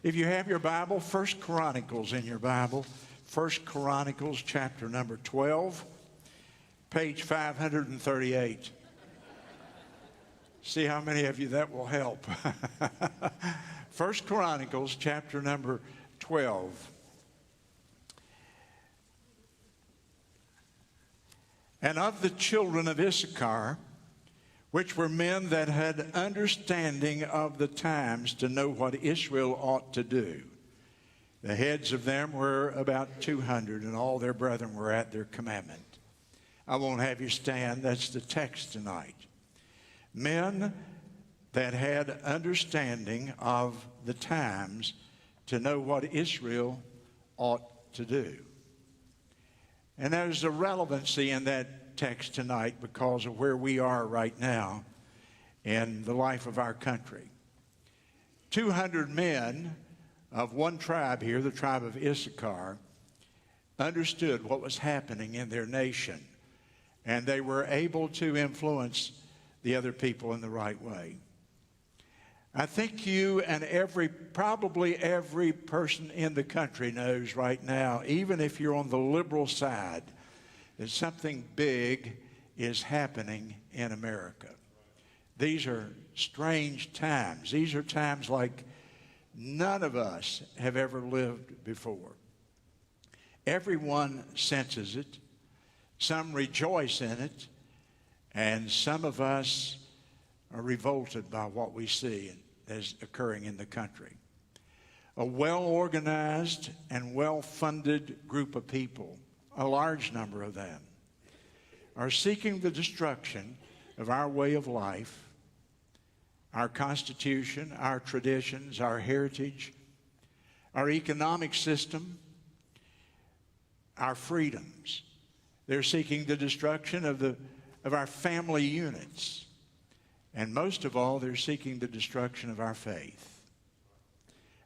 If you have your Bible, 1 Chronicles in your Bible, 1 Chronicles chapter number 12, page 538. See how many of you that will help. 1 Chronicles chapter number 12. And of the children of Issachar, which were men that had understanding of the times to know what Israel ought to do. The heads of them were about 200, and all their brethren were at their commandment. I won't have you stand. That's the text tonight. Men that had understanding of the times to know what Israel ought to do. And there's a relevancy in that text tonight because of where we are right now in the life of our country. 200 men of one tribe here, the tribe of Issachar, understood what was happening in their nation, and they were able to influence the other people in the right way. I think you and probably every person in the country knows right now, even if you're on the liberal side, that something big is happening in America. These are strange times. These are times like none of us have ever lived before. Everyone senses it. Some rejoice in it. And some of us are revolted by what we see as occurring in the country. A well-organized and well-funded group of people, a large number of them, are seeking the destruction of our way of life, our Constitution, our traditions, our heritage, our economic system, our freedoms. They're seeking the destruction of our family units. And most of all, they're seeking the destruction of our faith.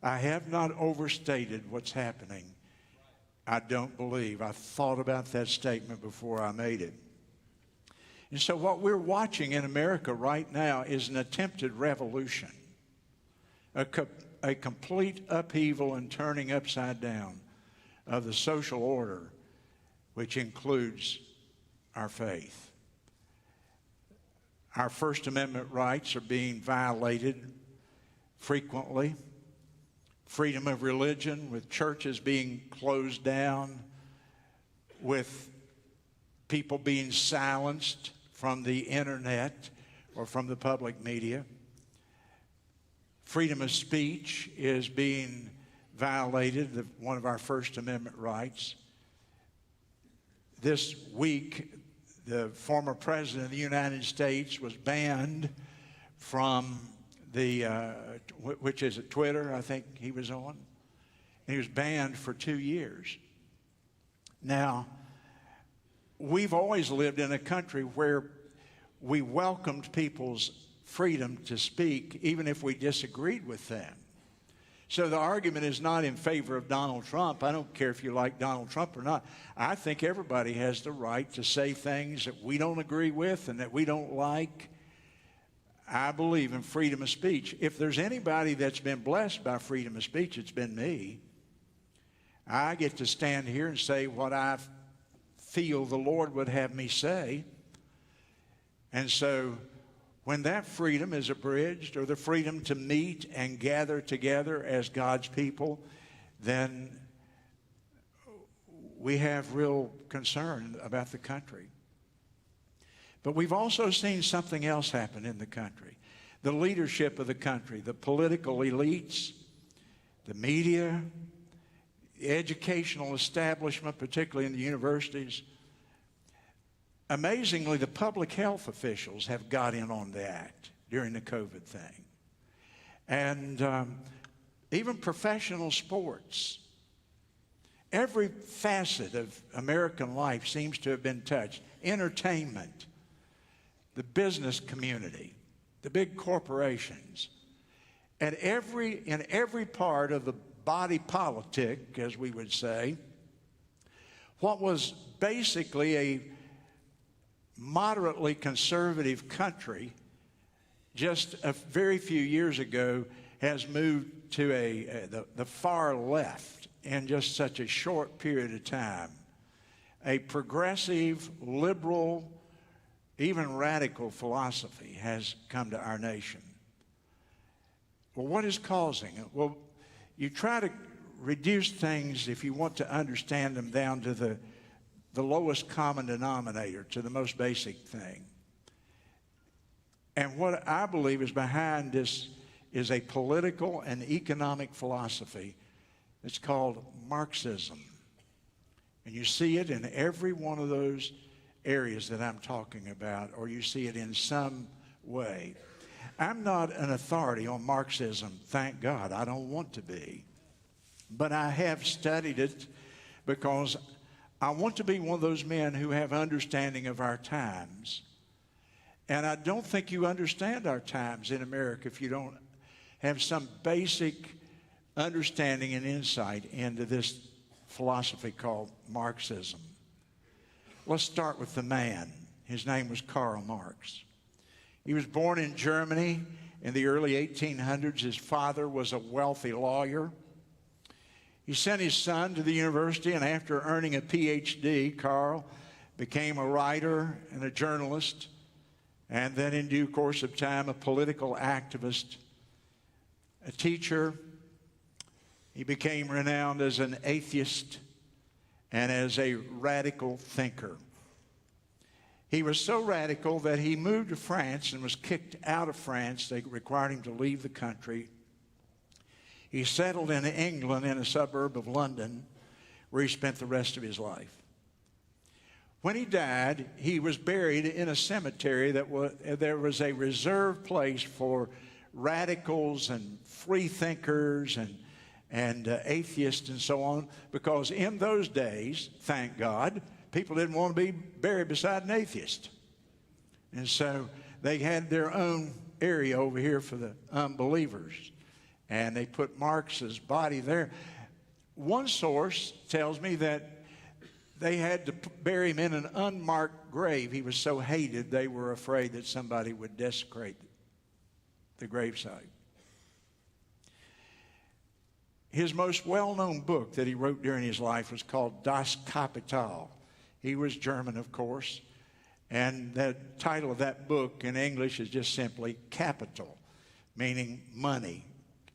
I have not overstated what's happening. I don't believe. I thought about that statement before I made it. And so what we're watching in America right now is an attempted revolution, a complete upheaval and turning upside down of the social order, which includes our faith. Our First Amendment rights are being violated frequently. Freedom of religion, with churches being closed down, with people being silenced from the internet or from the public media. Freedom of speech is being violated, one of our First Amendment rights. This week, the former president of the United States was banned from which is it, Twitter, I think he was on. He was banned for 2 years. Now, we've always lived in a country where we welcomed people's freedom to speak, even if we disagreed with them. So the argument is not in favor of Donald Trump. I don't care if you like Donald Trump or not. I think everybody has the right to say things that we don't agree with and that we don't like. I believe in freedom of speech. If there's anybody that's been blessed by freedom of speech, it's been me. I get to stand here and say what I feel the Lord would have me say. And so when that freedom is abridged, or the freedom to meet and gather together as God's people, then we have real concern about the country. But we've also seen something else happen in the country. The leadership of the country, the political elites, the media, the educational establishment, particularly in the universities. Amazingly, the public health officials have got in on the act during the COVID thing. And even professional sports. Every facet of American life seems to have been touched. Entertainment, the business community, the big corporations. And in every part of the body politic, as we would say, what was basically a moderately conservative country just a very few years ago has moved to the far left in just such a short period of time. A progressive, liberal, even radical philosophy has come to our nation. Well, what is causing it? Well, you try to reduce things, if you want to understand them, down to the lowest common denominator, to the most basic thing. And what I believe is behind this is a political and economic philosophy that's called Marxism. And you see it in every one of those areas that I'm talking about, or you see it in some way. I'm not an authority on Marxism, thank God. I don't want to be. But I have studied it because I want to be one of those men who have understanding of our times. And I don't think you understand our times in America if you don't have some basic understanding and insight into this philosophy called Marxism. Let's start with the man. His name was Karl Marx. He was born in Germany in the early 1800s. His father was a wealthy lawyer. He sent his son to the university, and after earning a PhD, Karl became a writer and a journalist, and then in due course of time, a political activist, a teacher. He became renowned as an atheist and as a radical thinker. He was so radical that he moved to France and was kicked out of France. They required him to leave the country. He settled in England in a suburb of London, where he spent the rest of his life. When he died, he was buried in a cemetery there was a reserved place for radicals and free thinkers and atheists and so on, because in those days, thank God, people didn't want to be buried beside an atheist. And so they had their own area over here for the unbelievers. And they put Marx's body there. One source tells me that they had to bury him in an unmarked grave. He was so hated, they were afraid that somebody would desecrate the gravesite. His most well-known book that he wrote during his life was called Das Kapital. He was German, of course, and the title of that book in English is just simply Capital, meaning money,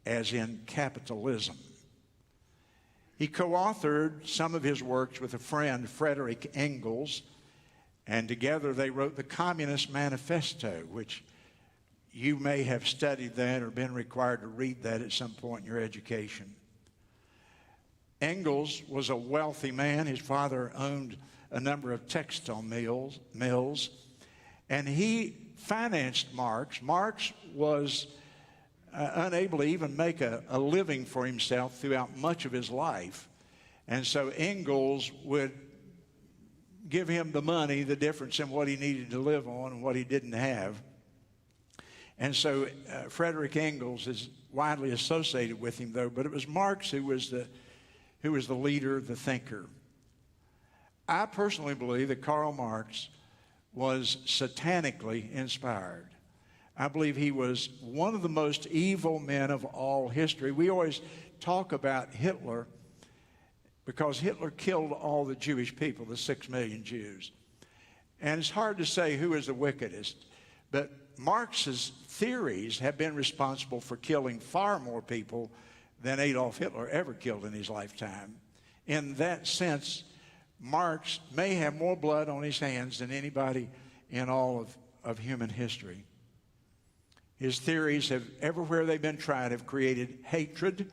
as in capitalism. He co-authored some of his works with a friend, Frederick Engels, and together they wrote the Communist Manifesto, which you may have studied that or been required to read that at some point in your education. Engels was a wealthy man. His father owned a number of textile mills, and he financed Marx. Marx was unable to even make a living for himself throughout much of his life. And so Engels would give him the money, the difference in what he needed to live on and what he didn't have. And so Frederick Engels is widely associated with him, though, but it was Marx who was the leader, the thinker. I personally believe that Karl Marx was satanically inspired. I believe he was one of the most evil men of all history. We always talk about Hitler because Hitler killed all the Jewish people, the 6 million Jews. And it's hard to say who is the wickedest, but Marx's theories have been responsible for killing far more people than Adolf Hitler ever killed in his lifetime. In that sense, Marx may have more blood on his hands than anybody in all of human history. His theories have, everywhere they've been tried, have created hatred,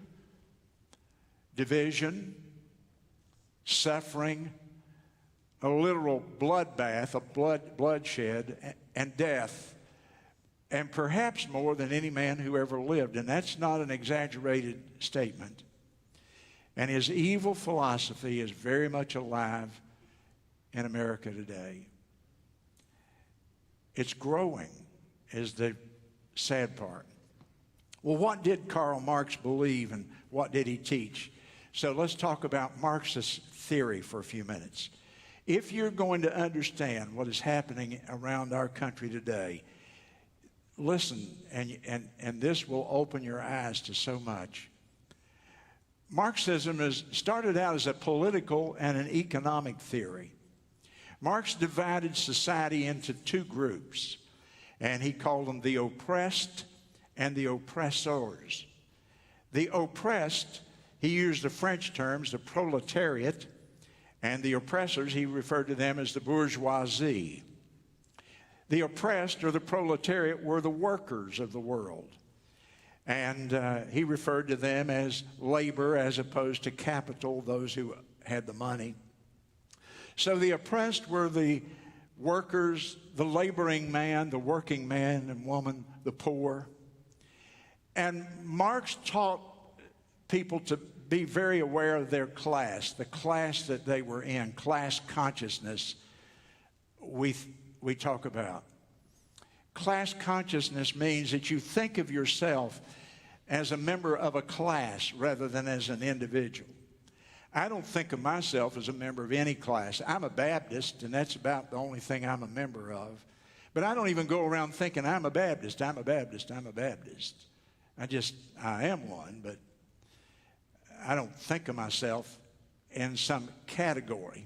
division, suffering, a literal bloodbath, a bloodshed, and death, and perhaps more than any man who ever lived. And that's not an exaggerated statement. And his evil philosophy is very much alive in America today. It's growing, is the sad part. Well, what did Karl Marx believe and what did he teach? So let's talk about Marxist theory for a few minutes. If you're going to understand what is happening around our country today, listen, and this will open your eyes to so much. Marxism started out as a political and an economic theory. Marx divided society into two groups, and he called them the oppressed and the oppressors. The oppressed, he used the French terms, the proletariat, and the oppressors, he referred to them as the bourgeoisie. The oppressed, or the proletariat, were the workers of the world. And he referred to them as labor as opposed to capital, those who had the money. So the oppressed were the workers, the laboring man, the working man and woman, the poor. And Marx taught people to be very aware of their class, the class that they were in, class consciousness we talk about. Class consciousness means that you think of yourself as a member of a class rather than as an individual. I don't think of myself as a member of any class. I'm a Baptist, and that's about the only thing I'm a member of. But I don't even go around thinking I'm a Baptist, I'm a Baptist, I'm a Baptist. I am one, but I don't think of myself in some category.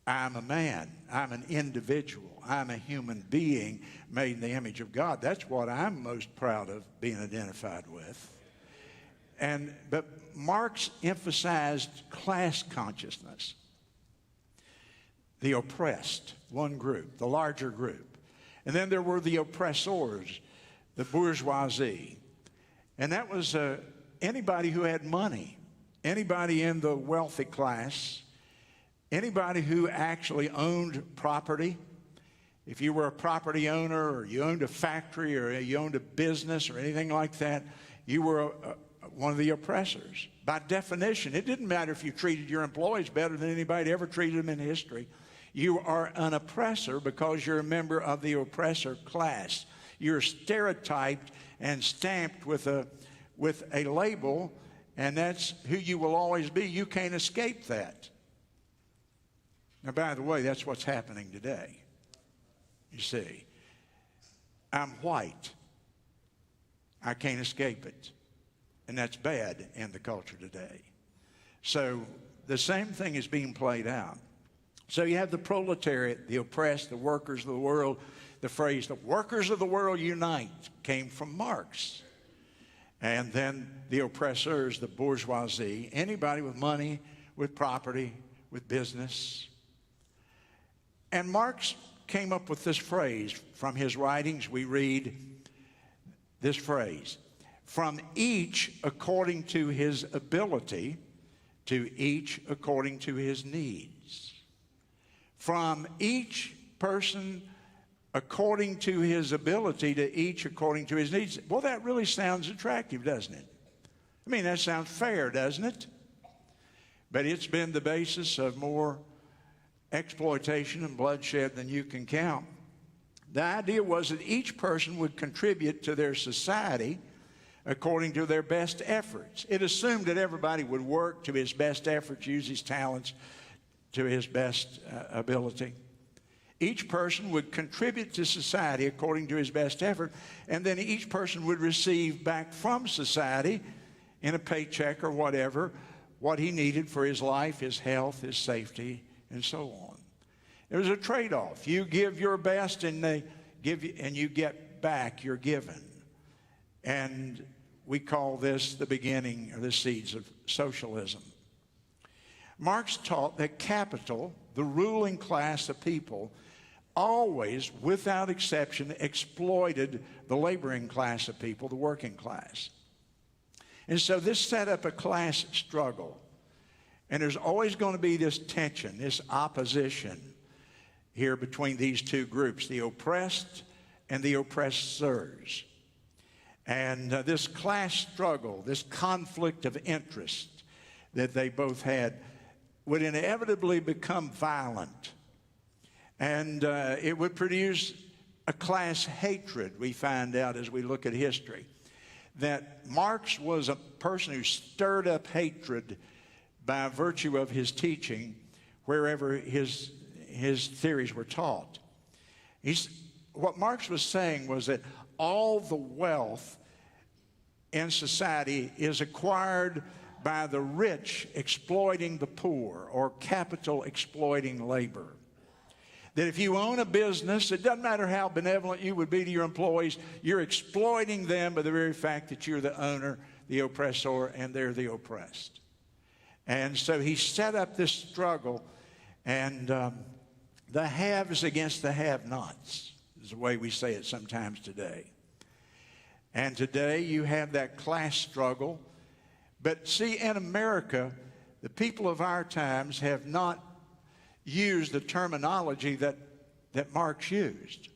I'm a man. I'm an individual. I'm a human being made in the image of God. That's what I'm most proud of being identified with. But Marx emphasized class consciousness. The oppressed, one group, the larger group. And then there were the oppressors, the bourgeoisie. And that was anybody who had money, anybody in the wealthy class, anybody who actually owned property. If you were a property owner, or you owned a factory, or you owned a business, or anything like that, you were one of the oppressors. By definition, it didn't matter if you treated your employees better than anybody ever treated them in history. You are an oppressor because you're a member of the oppressor class. You're stereotyped and stamped with a label, and that's who you will always be. You can't escape that. Now, by the way, that's what's happening today. You see, I'm white. I can't escape it. And that's bad in the culture today. So the same thing is being played out. So you have the proletariat, the oppressed, the workers of the world. The phrase, the workers of the world unite, came from Marx. And then the oppressors, the bourgeoisie, anybody with money, with property, with business. And Marx came up with this phrase. From his writings, we read this phrase: from each according to his ability, to each according to his needs. From each person according to his ability, to each according to his needs. Well, that really sounds attractive, doesn't it? I mean, that sounds fair, doesn't it? But it's been the basis of more exploitation and bloodshed than you can count. The idea was that each person would contribute to their society according to their best efforts. It assumed that everybody would work to his best efforts, use his talents to his best ability. Each person would contribute to society according to his best effort, and then each person would receive back from society in a paycheck or whatever, what he needed for his life, his health, his safety, and so on. There was a trade-off. You give your best, and they give you, and you get back your given. And we call this the beginning or the seeds of socialism. Marx taught that capital, the ruling class of people, always, without exception, exploited the laboring class of people, the working class. And so this set up a class struggle. And there's always going to be this tension, this opposition here between these two groups, the oppressed and the oppressors. And this class struggle, this conflict of interest that they both had, would inevitably become violent. And it would produce a class hatred, we find out as we look at history. That Marx was a person who stirred up hatred by virtue of his teaching wherever his theories were taught. What Marx was saying was that all the wealth in society is acquired by the rich exploiting the poor, or capital exploiting labor. That if you own a business, it doesn't matter how benevolent you would be to your employees, you're exploiting them by the very fact that you're the owner, the oppressor, and they're the oppressed. And so he set up this struggle, and the haves against the have-nots is the way we say it sometimes today. And today you have that class struggle. But see, in America, the people of our times have not used the terminology that Marx used.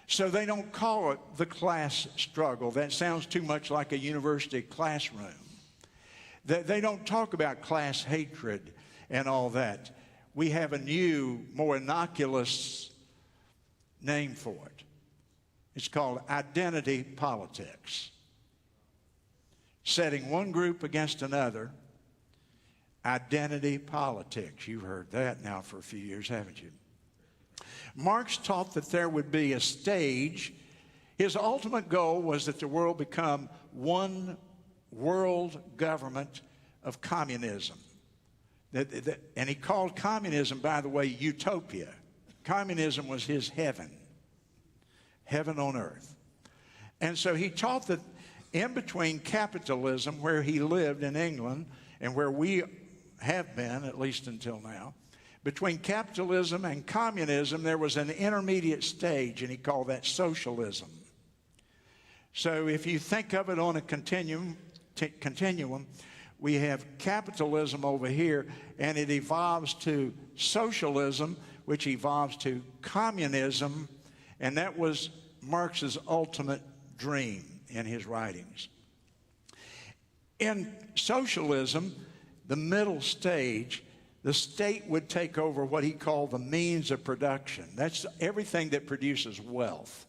So they don't call it the class struggle. That sounds too much like a university classroom. They don't talk about class hatred and all that. We have a new, more innocuous name for it. It's called identity politics. Setting one group against another. Identity politics. You've heard that now for a few years, haven't you? Marx taught that there would be a stage. His ultimate goal was that the world become one world government of communism. And he called communism, by the way, utopia. Communism was his heaven. Heaven on earth. And so he taught that in between capitalism, where he lived in England, and where we have been, at least until now, between capitalism and communism, there was an intermediate stage, and he called that socialism. So if you think of it on a continuum, we have capitalism over here, and it evolves to socialism, which evolves to communism, and that was Marx's ultimate dream in his writings. In socialism, the middle stage, the state would take over what he called the means of production. That's everything that produces wealth.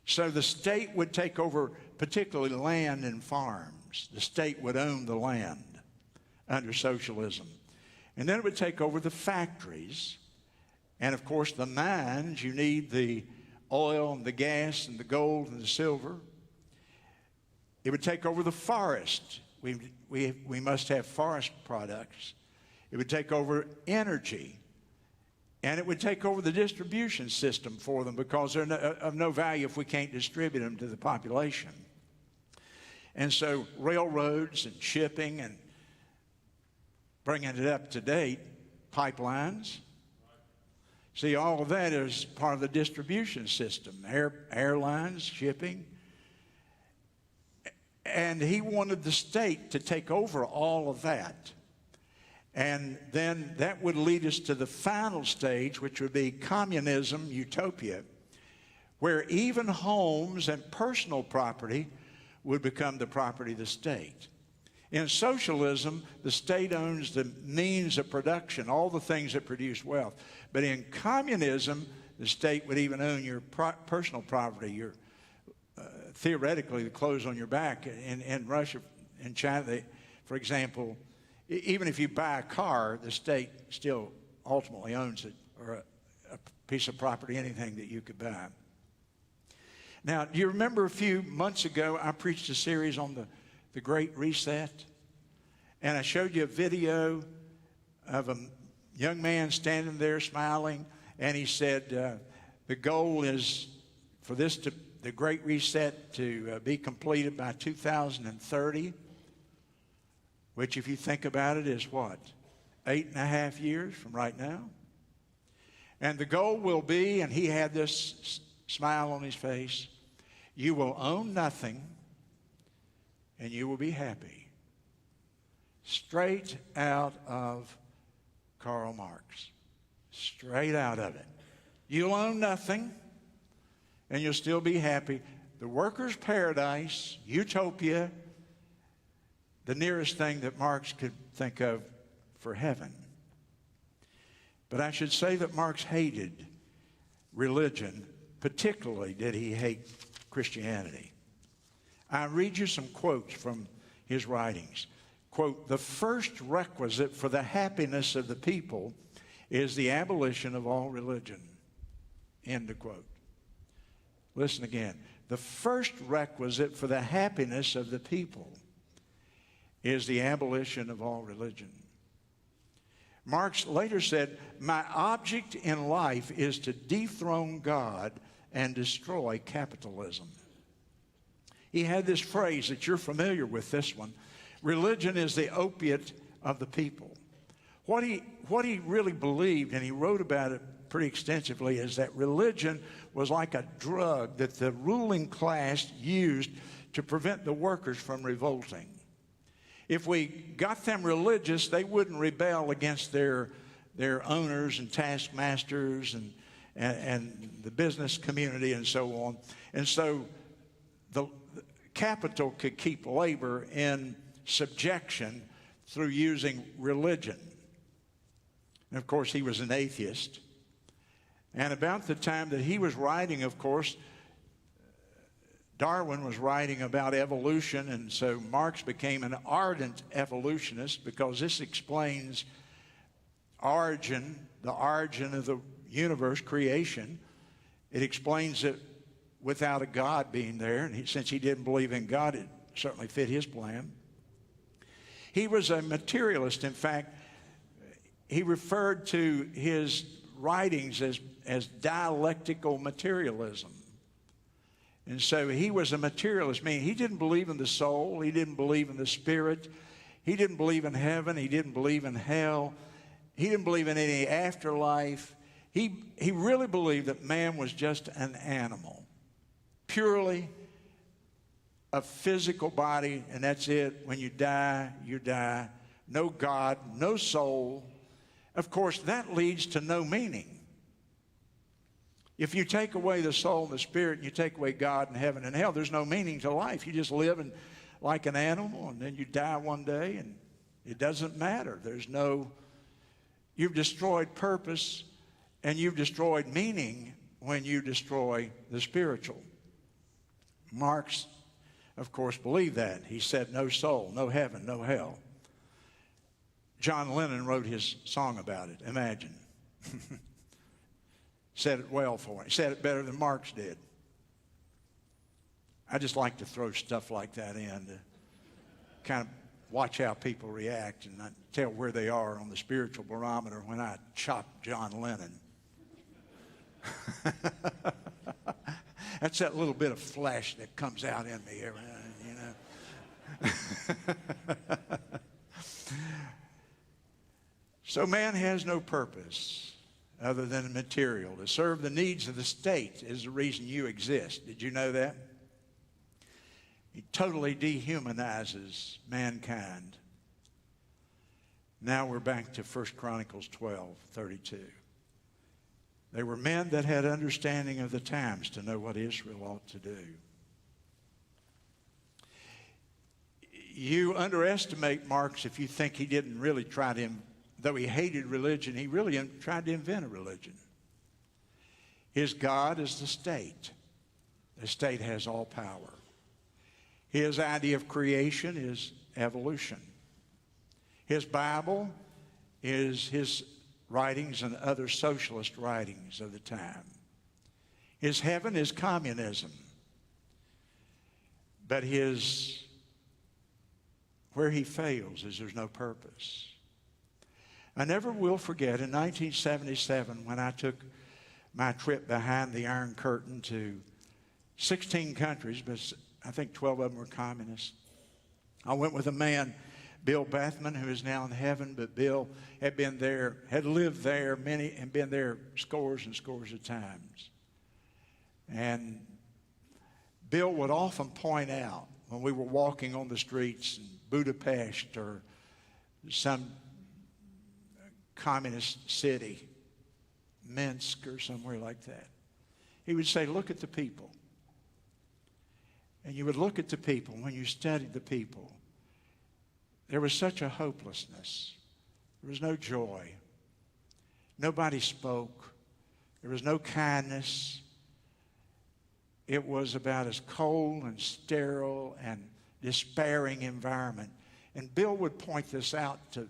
So the state would take over particularly land and farms. The state would own the land under socialism. And then it would take over the factories. And of course the mines, you need the oil and the gas and the gold and the silver. It would take over the forest. We must have forest products. It would take over energy. And it would take over the distribution system for them, because they're of no value if we can't distribute them to the population. And so railroads and shipping and bringing it up to date, pipelines. See, all of that is part of the distribution system. Airlines, shipping. And he wanted the state to take over all of that. And then that would lead us to the final stage, which would be communism, utopia, where even homes and personal property would become the property of the state. In socialism, the state owns the means of production, all the things that produce wealth. But in communism, the state would even own your personal property, your theoretically the clothes on your back. In Russia, in China, for example, even if you buy a car, the state still ultimately owns it, or a piece of property, anything that you could buy. Now, do you remember a few months ago, I preached a series on the Great Reset? And I showed you a video of a young man standing there smiling, and he said, the goal is for the Great Reset to be completed by 2030. Which, if you think about it, is what? 8.5 years from right now? And the goal will be, and he had this smile on his face, you will own nothing and you will be happy. Straight out of Karl Marx. Straight out of it. You'll own nothing and you'll still be happy. The worker's paradise, utopia, the nearest thing that Marx could think of for heaven. But I should say that Marx hated religion. Particularly did he hate Christianity. I read you some quotes from his writings. Quote, the first requisite for the happiness of the people is the abolition of all religion. End of quote. Listen again. The first requisite for the happiness of the people is the abolition of all religion. Marx later said, "My object in life is to dethrone God and destroy capitalism." He had this phrase that you're familiar with, this one: religion is the opiate of the people. What he really believed, and he wrote about it pretty extensively, is that religion was like a drug that the ruling class used to prevent the workers from revolting. If we got them religious, they wouldn't rebel against their owners and taskmasters and the business community and so on. And so the capital could keep labor in subjection through using religion. And of course, he was an atheist. And about the time that he was writing, of course, Darwin was writing about evolution, and so Marx became an ardent evolutionist, because this explains the origin of the universe, creation. It explains it without a God being there, and since he didn't believe in God, it certainly fit his plan. He was a materialist. In fact, he referred to his writings as dialectical materialism. And so he was a materialist, meaning he didn't believe in the soul, he didn't believe in the spirit, he didn't believe in heaven, he didn't believe in hell, he didn't believe in any afterlife. He really believed that man was just an animal, purely a physical body, and that's it. When you die, you die. No God, no soul. Of course, that leads to no meaning. If you take away the soul and the spirit, and you take away God and heaven and hell, there's no meaning to life. You just live like an animal, and then you die one day, and it doesn't matter. You've destroyed purpose, and you've destroyed meaning when you destroy the spiritual. Marx, of course, believed that. He said no soul, no heaven, no hell. John Lennon wrote his song about it, Imagine. Said it well for him. He said it better than Marx did. I just like to throw stuff like that in to kind of watch how people react and tell where they are on the spiritual barometer when I chop John Lennon. That's that little bit of flesh that comes out in me every now and then, you know. So man has no purpose other than material. To serve the needs of the state is the reason you exist. Did you know that? He totally dehumanizes mankind. Now we're back to 1 Chronicles 12:32. They were men that had understanding of the times to know what Israel ought to do. You underestimate Marx if you think he didn't really try to, though he hated religion, he really tried to invent a religion. His God is the state. The state has all power. His idea of creation is evolution. His Bible is his writings and other socialist writings of the time. His heaven is communism. But where he fails is there's no purpose. I never will forget in 1977 when I took my trip behind the Iron Curtain to 16 countries, but I think 12 of them were communists. I went with a man, Bill Bethman, who is now in heaven, but Bill had lived there and been there scores and scores of times. And Bill would often point out when we were walking on the streets in Budapest or some communist city, Minsk or somewhere like that, he would say, look at the people. And you would look at the people. When you studied the people, there was such a hopelessness. There was no joy. Nobody spoke. There was no kindness. It was about as cold and sterile and despairing environment. And Bill would point this out to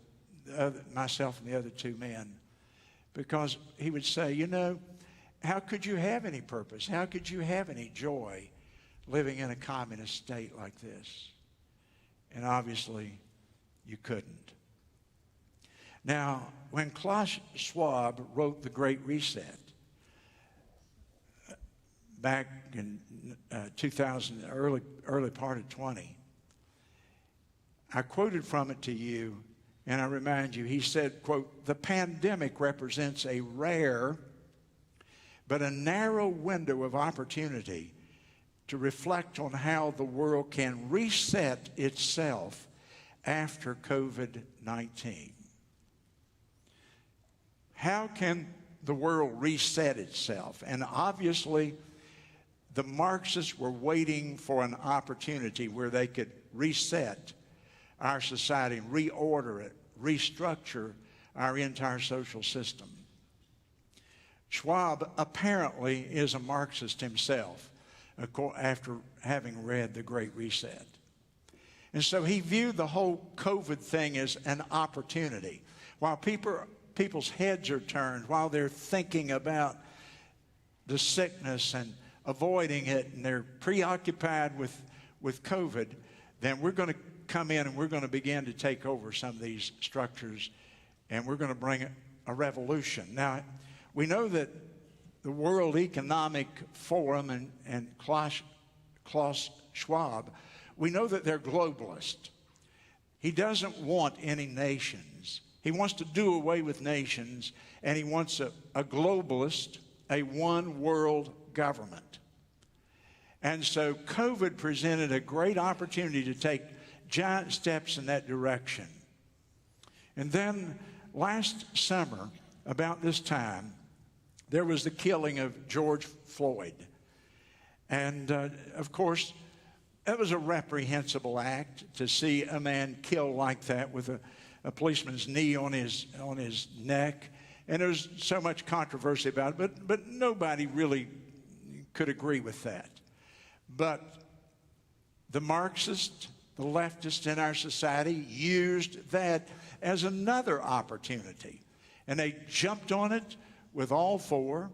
myself and the other two men, because he would say, you know, how could you have any purpose? How could you have any joy living in a communist state like this? And obviously, you couldn't. Now, when Klaus Schwab wrote The Great Reset back in 2000, early part of 20, I quoted from it to you, and I remind you, he said, quote, "The pandemic represents a rare but a narrow window of opportunity to reflect on how the world can reset itself after COVID-19. How can the world reset itself? And obviously, the Marxists were waiting for an opportunity where they could reset our society, reorder it, restructure our entire social system. Schwab apparently is a Marxist himself after having read The Great Reset. And so he viewed the whole COVID thing as an opportunity. While people's heads are turned, while they're thinking about the sickness and avoiding it, and they're preoccupied with COVID, then we're going to come in and we're going to begin to take over some of these structures, and we're going to bring a revolution. Now, we know that the World Economic Forum and Klaus Schwab, we know that they're globalist. He doesn't want any nations. He wants to do away with nations, and he wants a globalist, a one-world government. And so COVID presented a great opportunity to take giant steps in that direction. And then last summer, about this time, there was the killing of George Floyd. And of course, it was a reprehensible act to see a man killed like that with a policeman's knee on his neck. And there was so much controversy about it, but nobody really could agree with that. But the Marxists, the leftists in our society used that as another opportunity. And they jumped on it with all four.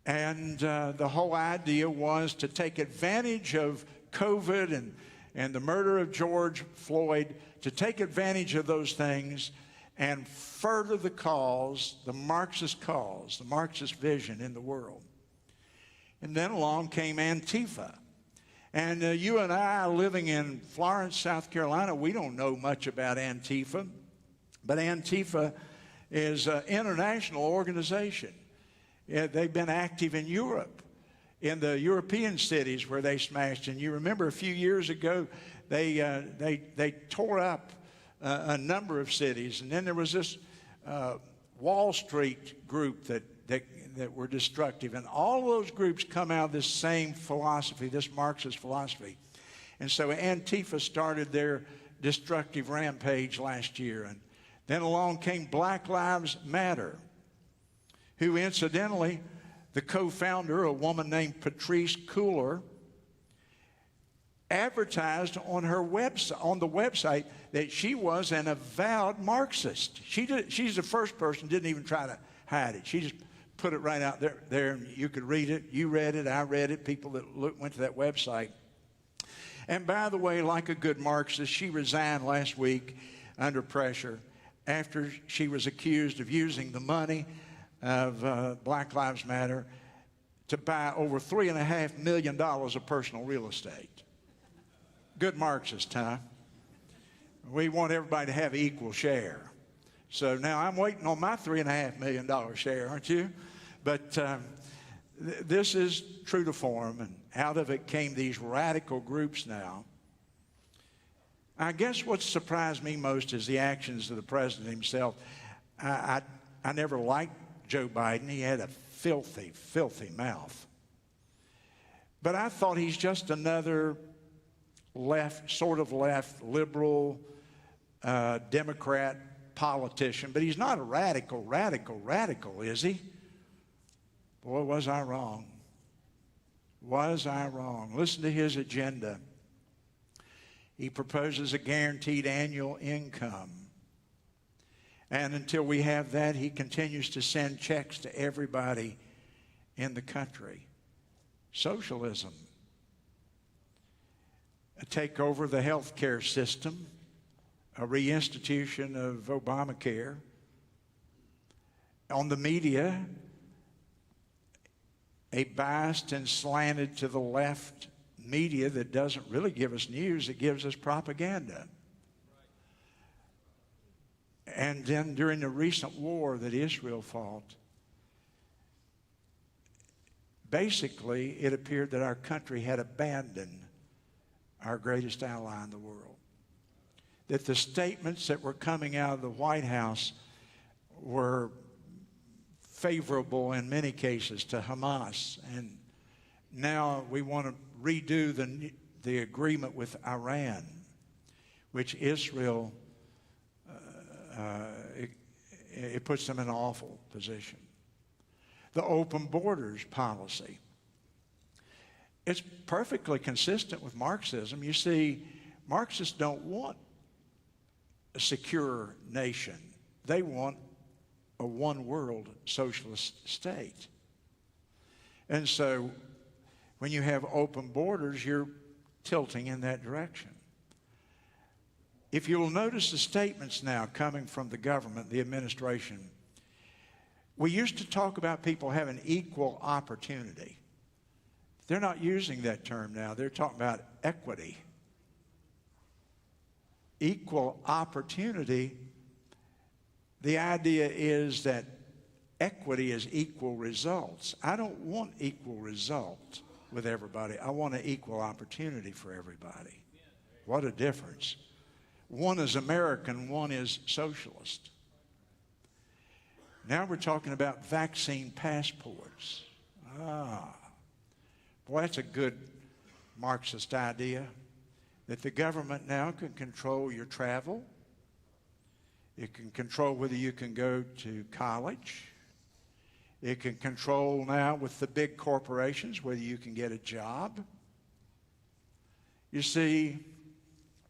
And the whole idea was to take advantage of COVID and the murder of George Floyd, to take advantage of those things and further the cause, the Marxist vision in the world. And then along came Antifa. And you and I, living in Florence, South Carolina, we don't know much about Antifa. But Antifa is an international organization. They've been active in Europe, in the European cities where they smashed. And you remember a few years ago, they tore up a number of cities. And then there was this Wall Street group that were destructive. And all of those groups come out of this same philosophy, this Marxist philosophy. And so Antifa started their destructive rampage last year. And then along came Black Lives Matter, who incidentally, the co-founder, a woman named Patrice Cullors, advertised on her website, on the website, that she was an avowed Marxist. She's the first person, didn't even try to hide it. She just put it right out there, and you could read it. You read it, I read it, people that went to that website. And by the way, like a good Marxist, she resigned last week under pressure after she was accused of using the money of Black Lives Matter to buy over $3.5 million of personal real estate. Good Marxist, huh? We want everybody to have an equal share. So now I'm waiting on my $3.5 million share, aren't you? But this is true to form, and out of it came these radical groups now. I guess what surprised me most is the actions of the president himself. I never liked Joe Biden. He had a filthy, filthy mouth. But I thought he's just another sort of left, liberal, Democrat politician. But he's not a radical, is he? Boy, was I wrong. Was I wrong? Listen to his agenda. He proposes a guaranteed annual income. And until we have that, he continues to send checks to everybody in the country. Socialism. Take over the health care system. a reinstitution of Obamacare. On the media, a biased and slanted to the left media that doesn't really give us news, it gives us propaganda. And then during the recent war that Israel fought, basically it appeared that our country had abandoned our greatest ally in the world. That the statements that were coming out of the White House were favorable in many cases to Hamas, and now we want to redo the agreement with Iran, which Israel, it puts them in an awful position. The open borders policy, it's perfectly consistent with Marxism. You see, Marxists don't want a secure nation. They want a one-world socialist state. And so when you have open borders, you're tilting in that direction. If you'll notice the statements now coming from the government, the administration, we used to talk about people having equal opportunity. They're not using that term now. They're talking about equity. Equal opportunity. The idea is that equity is equal results. I don't want equal result with everybody. I want an equal opportunity for everybody. What a difference. One is American, one is socialist. Now we're talking about vaccine passports. Boy, that's a good Marxist idea, that the government now can control your travel. It can control whether you can go to college. It can control now with the big corporations whether you can get a job. You see,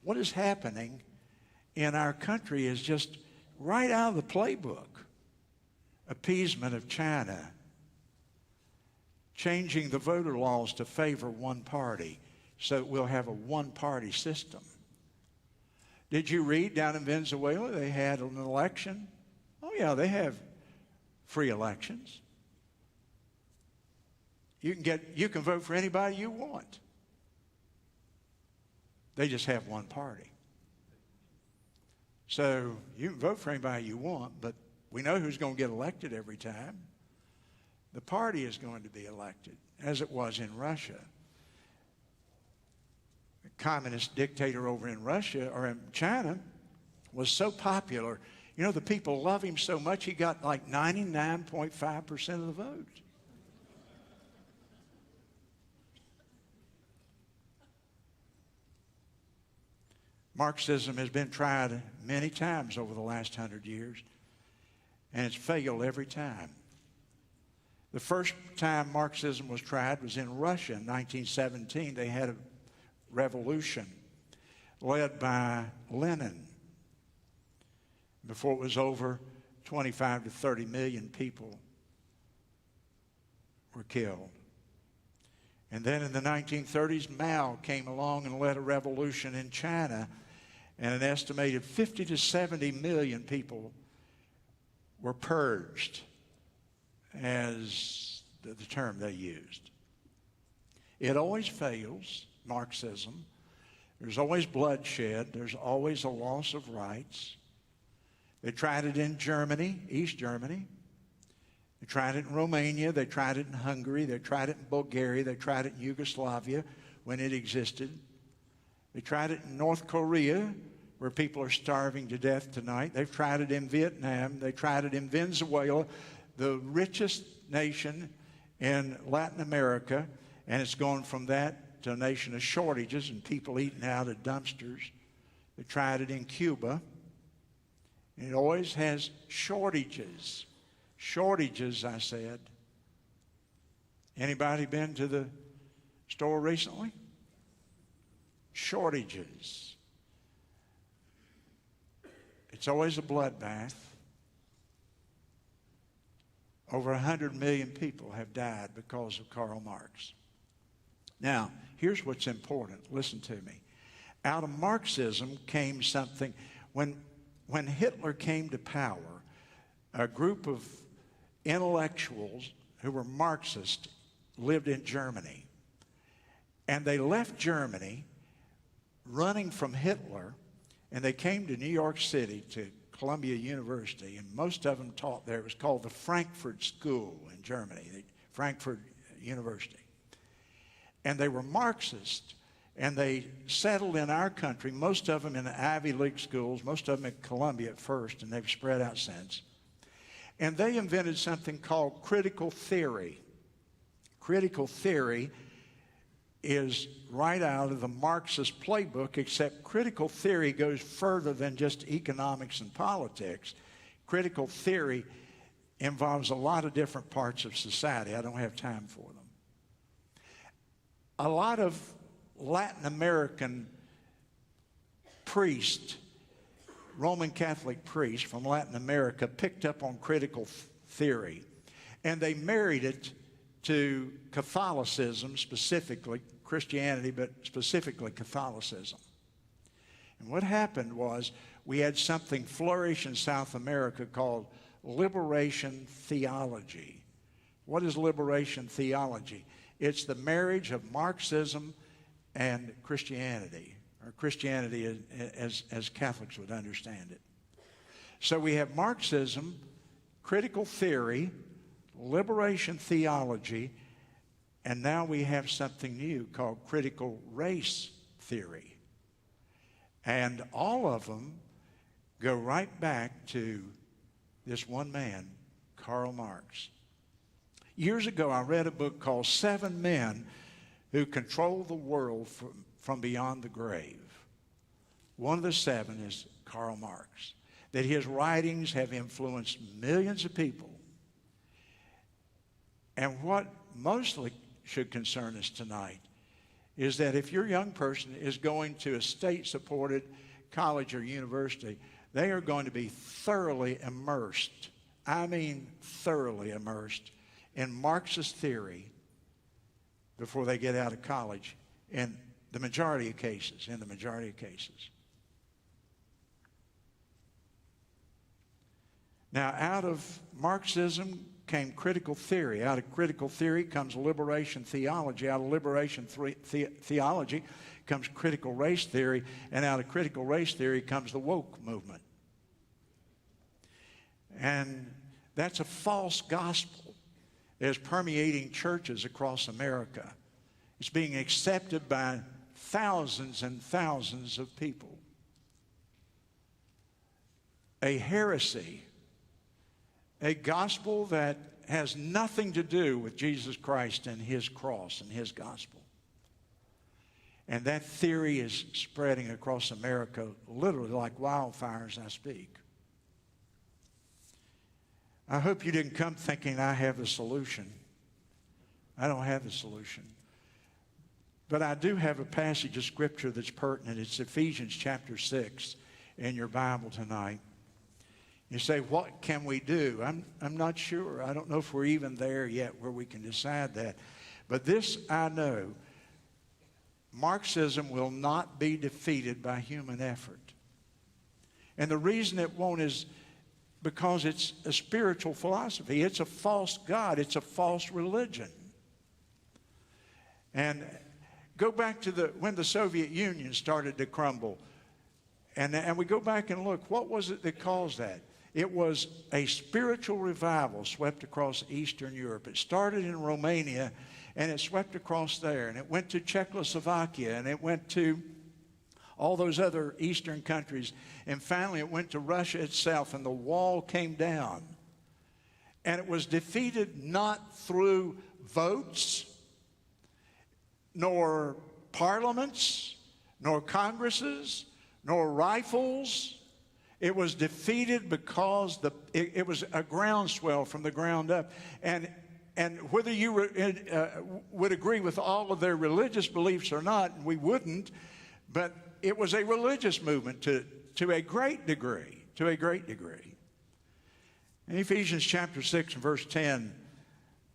what is happening in our country is just right out of the playbook. Appeasement of China, changing the voter laws to favor one party so that we'll have a one-party system. Did you read down in Venezuela they had an election? Oh yeah, they have free elections. You can vote for anybody you want. They just have one party. So you can vote for anybody you want, but we know who's going to get elected every time. The party is going to be elected, as it was in Russia. The communist dictator over in Russia or in China was so popular. You know, the people love him so much, he got like 99.5% of the vote. Marxism has been tried many times over the last 100 years, and it's failed every time. The first time Marxism was tried was in Russia in 1917. They had a revolution led by Lenin. Before it was over, 25 to 30 million people were killed. And then in the 1930s, Mao came along and led a revolution in China, and an estimated 50 to 70 million people were purged, as the term they used. It always fails, Marxism. There's always bloodshed. There's always a loss of rights. They tried it in Germany, East Germany. They tried it in Romania. They tried it in Hungary. They tried it in Bulgaria. They tried it in Yugoslavia when it existed. They tried it in North Korea, where people are starving to death tonight. They've tried it in Vietnam. They tried it in Venezuela, the richest nation in Latin America, and it's gone from that to a nation of shortages and people eating out of dumpsters. They tried it in Cuba. And it always has shortages. Shortages, I said. Anybody been to the store recently? Shortages. It's always a bloodbath. Over 100 million people have died because of Karl Marx. Now, here's what's important. Listen to me. Out of Marxism came something. when Hitler came to power, a group of intellectuals who were Marxists lived in Germany. And they left Germany running from Hitler, and they came to New York City to Columbia University, and most of them taught there. It was called the Frankfurt School in Germany, the Frankfurt University. And they were Marxists, and they settled in our country, most of them in the Ivy League schools, most of them at Columbia at first, and they've spread out since. And they invented something called critical theory. Critical theory is right out of the Marxist playbook, except critical theory goes further than just economics and politics. Critical theory involves a lot of different parts of society. I don't have time for them. A lot of Latin American priests, Roman Catholic priests from Latin America, picked up on critical theory, and they married it to Catholicism, specifically Christianity, but specifically Catholicism. And what happened was we had something flourish in South America called liberation theology. What is liberation theology? It's the marriage of Marxism and Christianity, or Christianity as Catholics would understand it. So we have Marxism, critical theory, liberation theology, and now we have something new called critical race theory. And all of them go right back to this one man, Karl Marx. Years ago, I read a book called 7 Men Who Control the World from Beyond the Grave. One of the 7 is Karl Marx. That his writings have influenced millions of people. And what mostly should concern us tonight is that if your young person is going to a state-supported college or university, they are going to be thoroughly immersed, I mean thoroughly immersed, in Marxist theory before they get out of college in the majority of cases, Now, out of Marxism came critical theory. Out of critical theory comes liberation theology. Out of liberation theology comes critical race theory. And out of critical race theory comes the woke movement. And that's a false gospel that is permeating churches across America. It's being accepted by thousands and thousands of people. A heresy, a gospel that has nothing to do with Jesus Christ and his cross and his gospel. And that theory is spreading across America literally like wildfire as I speak. I hope you didn't come thinking I have the solution. I don't have the solution. But I do have a passage of Scripture that's pertinent. It's Ephesians chapter 6 in your Bible tonight. You say, what can we do? I'm not sure. I don't know if we're even there yet where we can decide that. But this I know. Marxism will not be defeated by human effort. And the reason it won't is because it's a spiritual philosophy. It's a false God. It's a false religion. And go back to when the Soviet Union started to crumble. And we go back and look, what was it that caused that? It was a spiritual revival swept across Eastern Europe. It started in Romania, and it swept across there, and it went to Czechoslovakia, and it went to all those other Eastern countries, and finally it went to Russia itself, and the wall came down. And it was defeated not through votes, nor parliaments, nor congresses, nor rifles. It was defeated because it was a groundswell from the ground up. And whether you would agree with all of their religious beliefs or not, we wouldn't, but it was a religious movement to a great degree, In Ephesians chapter 6 and verse 10,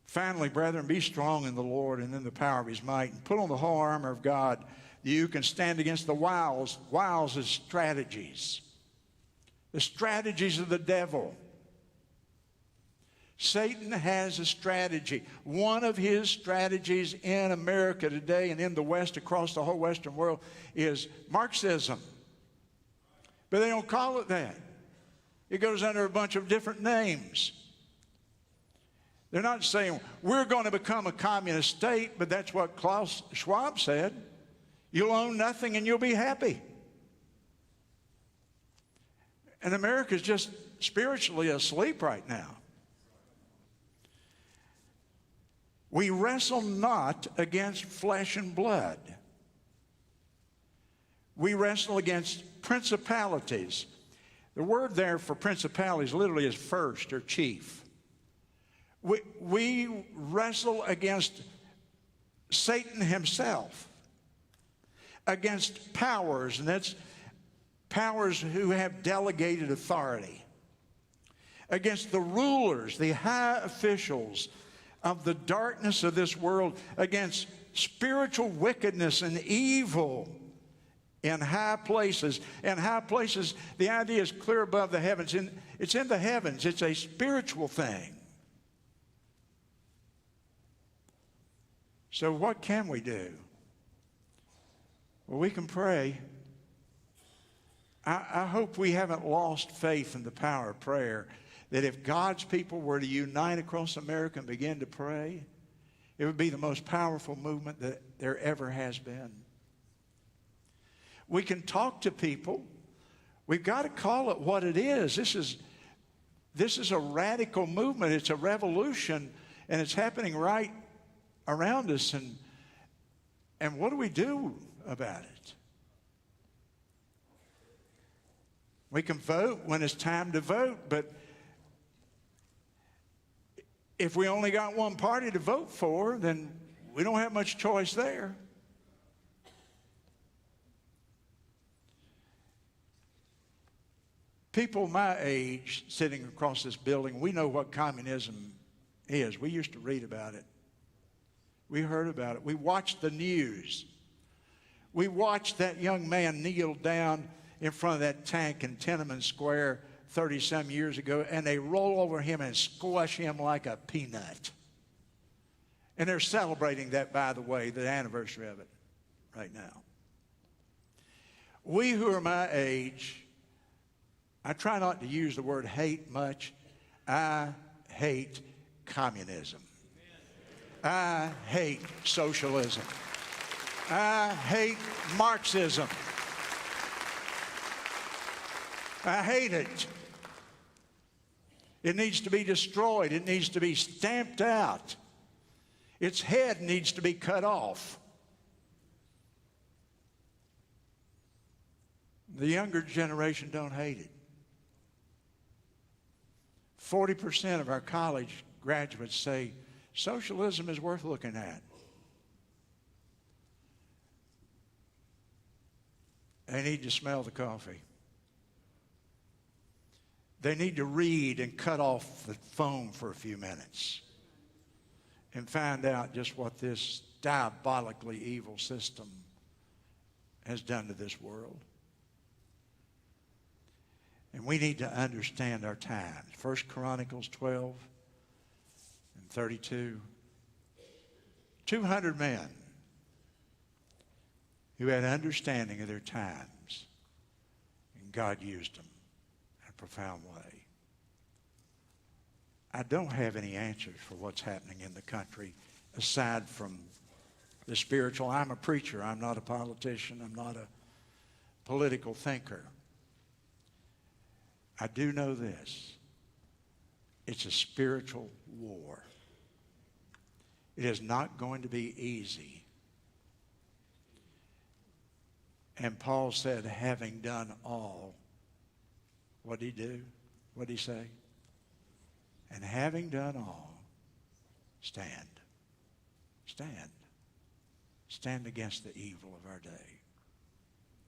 finally, brethren, be strong in the Lord and in the power of his might, and put on the whole armor of God, that you can stand against the wiles. Wiles is strategies. the strategies of the devil. Satan has a strategy. One of his strategies in America today and in the West, across the whole Western world, is Marxism. But they don't call it that. It goes under a bunch of different names. They're not saying, we're going to become a communist state, but that's what Klaus Schwab said. You'll own nothing and you'll be happy. And America's just spiritually asleep right now. We wrestle not against flesh and blood. We wrestle against principalities. The word there for principalities literally is first or chief. We wrestle against Satan himself, against powers, and that's powers who have delegated authority, against the rulers, the high officials of the darkness of this world, against spiritual wickedness and evil in high places. And high places, the idea is clear above the heavens. It's in the heavens. It's a spiritual thing. So what can we do? Well, we can pray. I hope we haven't lost faith in the power of prayer, that if God's people were to unite across America and begin to pray, it would be the most powerful movement that there ever has been. We can talk to people. We've got to call it what it is. This is a radical movement. It's a revolution, and it's happening right around us. And what do we do about it? We can vote when it's time to vote, but if we only got one party to vote for, then we don't have much choice there. People my age sitting across this building, we know what communism is. We used to read about it. We heard about it. We watched the news. We watched that young man kneel down in front of that tank in Tiananmen Square 30-some years ago, and they roll over him and squash him like a peanut. And they're celebrating that, by the way, the anniversary of it right now. We who are my age, I try not to use the word hate much. I hate communism. I hate socialism. I hate Marxism. I hate it. It needs to be destroyed. It needs to be stamped out. Its head needs to be cut off. The younger generation don't hate it. 40% of our college graduates say socialism is worth looking at. They need to smell the coffee. They need to read and cut off the phone for a few minutes and find out just what this diabolically evil system has done to this world. And we need to understand our times. 1 Chronicles 12 and 32. 200 men who had understanding of their times, and God used them in a profound way. I don't have any answers for what's happening in the country aside from the spiritual. I'm a preacher. I'm not a politician. I'm not a political thinker. I do know this. It's a spiritual war. It is not going to be easy. And Paul said, having done all, what did he do? What did he say? And having done all, stand. Stand. Stand against the evil of our day.